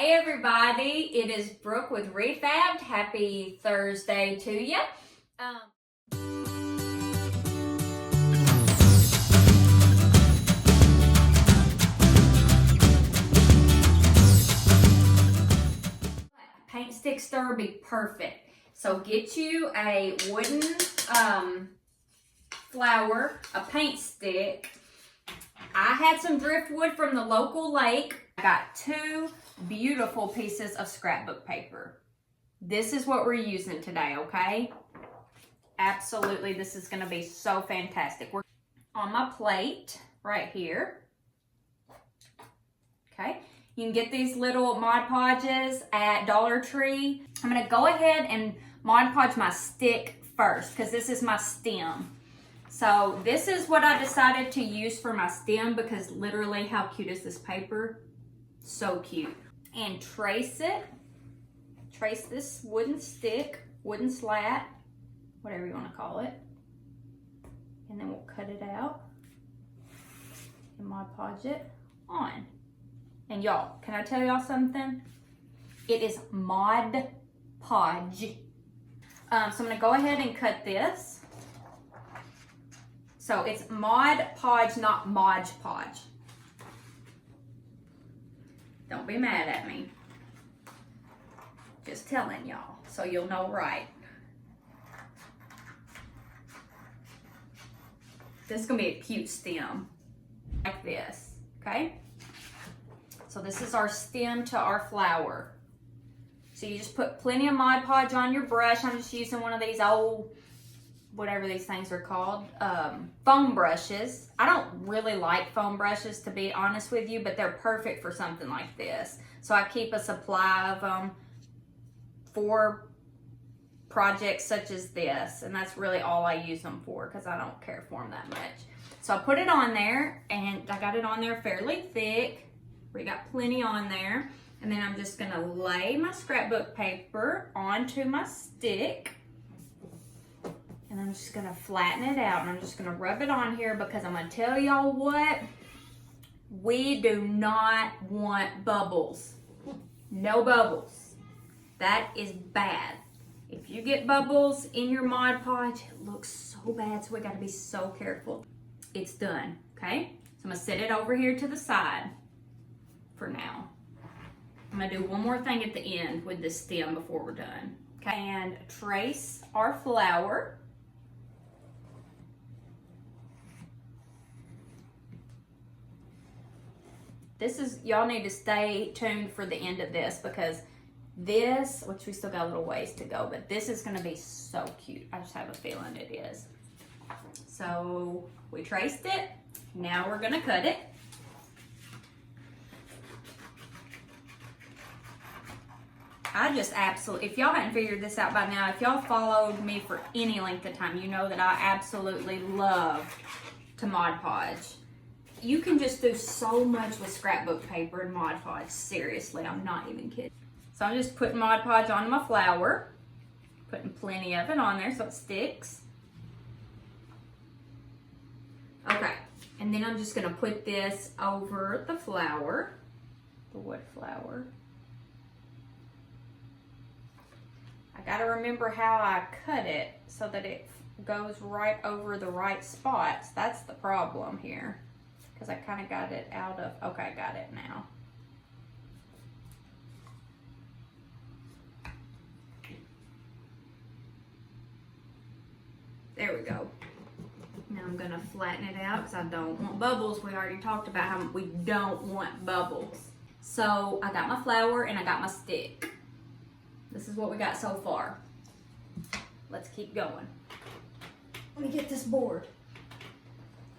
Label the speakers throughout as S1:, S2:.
S1: Hey everybody, it is Brooke with Re-Fabbed. Happy Thursday to you. Paint stick stir would be perfect. So get you a wooden flower, a paint stick. I had some driftwood from the local lake. I got 2 beautiful pieces of scrapbook paper. This is what we're using today, okay? Absolutely, this is gonna be so fantastic. We're on my plate right here. Okay, you can get these little Mod Podges at Dollar Tree. I'm gonna go ahead and Mod Podge my stick first because this is my stem. So this is what I decided to use for my stem because literally how cute is this paper? So cute. And trace it. Trace this wooden stick, wooden slat, whatever you want to call it. And then we'll cut it out and Mod Podge it on. And y'all, can I tell y'all something? It is Mod Podge. So I'm going to go ahead and cut this. So it's Mod Podge, not Mod Podge. Don't be mad at me. Just telling y'all so you'll know right. This is gonna be a cute stem like this, okay? So this is our stem to our flower. So you just put plenty of Mod Podge on your brush. I'm just using one of these old, whatever these things are called, foam brushes. I don't really like foam brushes, to be honest with you, but they're perfect for something like this. So I keep a supply of them for projects such as this, and that's really all I use them for because I don't care for them that much. So I put it on there, and I got it on there fairly thick. We got plenty on there, and then I'm just gonna lay my scrapbook paper onto my stick. And I'm just gonna flatten it out and I'm just gonna rub it on here because I'm gonna tell y'all what, we do not want bubbles. No bubbles. That is bad. If you get bubbles in your Mod Podge, it looks so bad, so we gotta be so careful. It's done, okay? So I'm gonna set it over here to the side for now. I'm gonna do one more thing at the end with this stem before we're done. Okay, and trace our flower. This is, y'all need to stay tuned for the end of this because this, which we still got a little ways to go, but this is gonna be so cute. I just have a feeling it is. So we traced it. Now we're gonna cut it. I just absolutely, if y'all hadn't figured this out by now, if y'all followed me for any length of time, you know that I absolutely love to Mod Podge. You can just do so much with scrapbook paper and Mod Podge. Seriously, I'm not even kidding. So I'm just putting Mod Podge on my flower. Putting plenty of it on there so it sticks. Okay, and then I'm just gonna put this over the flower, the wood flower. I gotta remember how I cut it so that it goes right over the right spots. That's the problem here. Because I kind of got it out of, okay, I got it now. There we go. Now I'm gonna flatten it out because I don't want bubbles. We already talked about how we don't want bubbles. So I got my flower and I got my stick. This is what we got so far. Let's keep going. Let me get this board.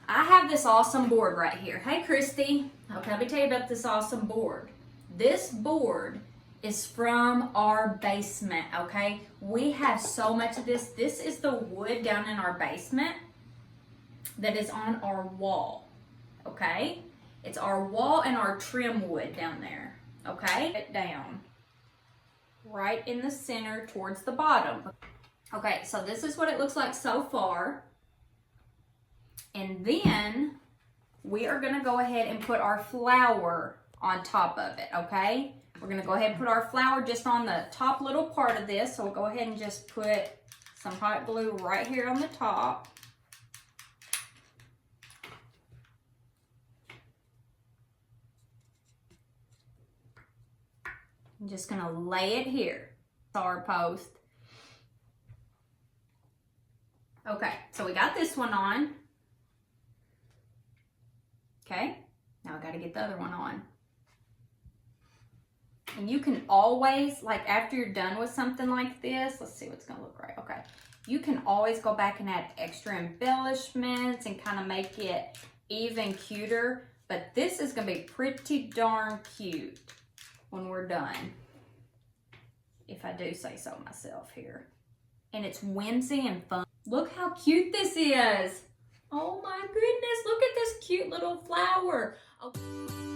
S1: I have this awesome board right here. Hey, Christy. Okay, let me tell you about this awesome board. This board is from our basement, okay? We have so much of this. This is the wood down in our basement that is on our wall, okay? It's our wall and our trim wood down there, okay? It down right in the center towards the bottom. Okay, so this is what it looks like so far. And then we are gonna go ahead and put our flower on top of it, okay? We're gonna go ahead and put our flower just on the top little part of this. So we'll go ahead and just put some hot glue right here on the top. I'm just gonna lay it here. Our post. Okay, so we got this one on. Okay, now I gotta get the other one on. And you can always, like after you're done with something like this, let's see what's gonna look right. Okay, you can always go back and add extra embellishments and kind of make it even cuter. But this is gonna be pretty darn cute when we're done, if I do say so myself here. And it's whimsy and fun. Look how cute this is. Oh my goodness, look at this cute little flower. Oh.